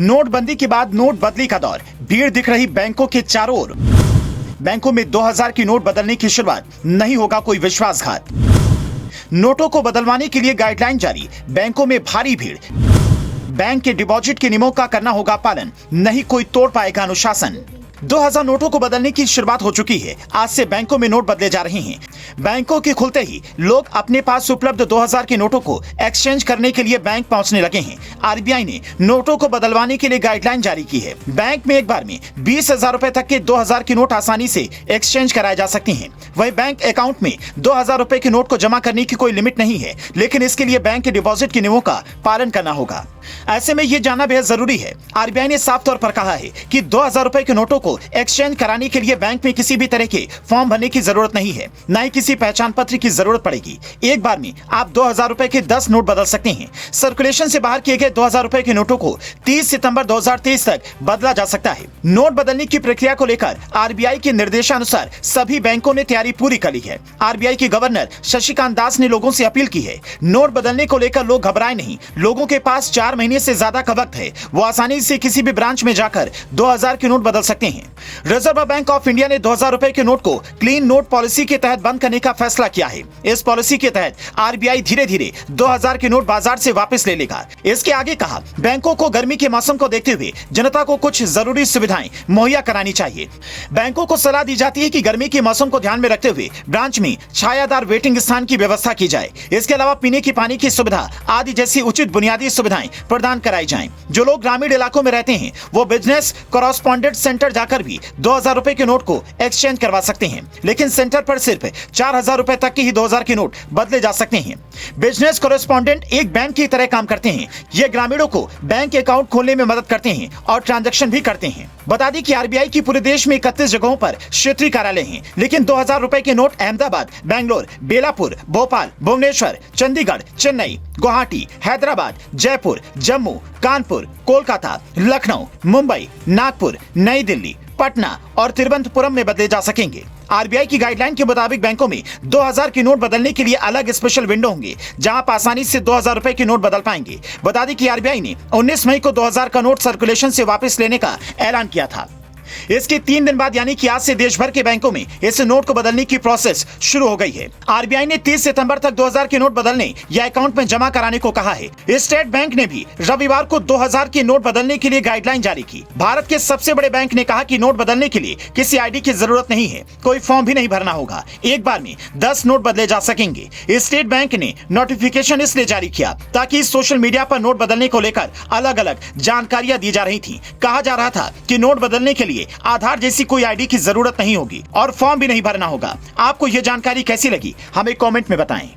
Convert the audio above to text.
नोटबंदी के बाद नोट बदली का दौर, भीड़ दिख रही बैंकों के चारों ओर। बैंकों में 2000 की नोट बदलने की शुरुआत, नहीं होगा कोई विश्वासघात। नोटों को बदलवाने के लिए गाइडलाइन जारी, बैंकों में भारी भीड़। बैंक के डिपॉजिट के नियमों का करना होगा पालन, नहीं कोई तोड़ पाएगा अनुशासन। 2000 नोटों को बदलने की शुरुआत हो चुकी है। आज से बैंकों में नोट बदले जा रहे हैं। बैंकों के खुलते ही लोग अपने पास उपलब्ध 2000 के नोटों को एक्सचेंज करने के लिए बैंक पहुंचने लगे हैं। आरबीआई ने नोटों को बदलवाने के लिए गाइडलाइन जारी की है। बैंक में एक बार में 20,000 रुपए तक के 2000 के नोट आसानी से एक्सचेंज कराए जा सकते हैं। वही बैंक अकाउंट में 2000 रुपए के नोट को जमा करने की कोई लिमिट नहीं है, लेकिन इसके लिए बैंक के डिपॉजिट के नियमों का पालन करना होगा। ऐसे में यह जानना बेहद जरूरी है। आरबीआई ने साफ तौर पर कहा है कि 2000 रुपए के नोटों को एक्सचेंज कराने के लिए बैंक में किसी भी तरह के फॉर्म भरने की जरूरत नहीं है, न ही किसी पहचान पत्र की जरूरत पड़ेगी। एक बार में आप 2000 रुपए के 10 नोट बदल सकते हैं। सर्कुलेशन से बाहर किए गए 2000 रुपए के नोटों को 30 सितंबर 2023 तक बदला जा सकता है। नोट बदलने की प्रक्रिया को लेकर आरबीआई के निर्देशानुसार सभी बैंकों ने तैयारी पूरी कर ली है। आरबीआई के गवर्नर शशिकांत दास ने लोगों से अपील की है, नोट बदलने को लेकर लोग घबराए नहीं। लोगों के पास 4 महीने से ज्यादा का वक्त है, वो आसानी से किसी भी ब्रांच में जाकर 2000 के नोट बदल सकते हैं। रिजर्व बैंक ऑफ इंडिया ने 2000 रुपए के नोट को क्लीन नोट पॉलिसी के तहत बंद करने का फैसला किया है। इस पॉलिसी के तहत आरबीआई धीरे धीरे 2000 के नोट बाजार से वापस ले लेगा। इसके आगे कहा, बैंकों को गर्मी के मौसम को देखते हुए जनता को कुछ जरूरी सुविधाएं मुहैया करानी चाहिए। बैंकों को सलाह दी जाती है कि गर्मी के मौसम को ध्यान में रखते हुए ब्रांच में छायादार वेटिंग स्थान की व्यवस्था की जाए। इसके अलावा पीने की पानी की सुविधा आदि जैसी उचित बुनियादी सुविधाएं प्रदान कराई जाएं। जो लोग ग्रामीण इलाकों में रहते हैं वो बिजनेस कॉरेस्पॉन्डेंट सेंटर जाकर भी 2000 रुपए के नोट को एक्सचेंज करवा सकते हैं, लेकिन सेंटर पर सिर्फ 4000 रुपए तक के ही 2000 के नोट बदले जा सकते हैं। बिजनेस कॉरेस्पॉन्डेंट एक बैंक की तरह काम करते हैं। ये ग्रामीणों को बैंक अकाउंट खोलने में मदद करते हैं और ट्रांजैक्शन भी करते हैं। बता दें कि आरबीआई की पूरे देश में 31 जगहों पर क्षेत्रीय कार्यालय हैं, लेकिन 2000 रुपए के नोट अहमदाबाद, बेंगलोर, बेलापुर, भोपाल, भुवनेश्वर, चंडीगढ़, चेन्नई, गुवाहाटी, हैदराबाद, जयपुर, जम्मू, कानपुर, कोलकाता, लखनऊ, मुंबई, नागपुर, नई दिल्ली, पटना और तिरुवनंतपुरम में बदले जा सकेंगे। आरबीआई की गाइडलाइन के मुताबिक बैंकों में 2000 के नोट बदलने के लिए अलग स्पेशल विंडो होंगे, जहां आप आसानी से 2000 रुपए के नोट बदल पाएंगे। बता दें कि आरबीआई ने 19 मई को 2000 का नोट सर्कुलेशन से वापस लेने का ऐलान किया था। इसके 3 दिन बाद यानी कि आज से देश भर के बैंकों में इस नोट को बदलने की प्रोसेस शुरू हो गई है। आरबीआई ने 30 सितंबर तक 2000 के नोट बदलने या अकाउंट में जमा कराने को कहा है। स्टेट बैंक ने भी रविवार को 2000 के नोट बदलने के लिए गाइडलाइन जारी की। भारत के सबसे बड़े बैंक ने कहा कि नोट बदलने के लिए किसी आईडी की जरूरत नहीं है, कोई फॉर्म भी नहीं भरना होगा। एक बार में 10 नोट बदले जा सकेंगे। स्टेट बैंक ने नोटिफिकेशन इसलिए जारी किया ताकि सोशल मीडिया पर नोट बदलने को लेकर अलग अलग जानकारियां दी जा रही थी। कहा जा रहा था कि नोट बदलने के लिए आधार जैसी कोई आईडी की जरूरत नहीं होगी और फॉर्म भी नहीं भरना होगा। आपको यह जानकारी कैसी लगी, हमें कमेंट में बताएं।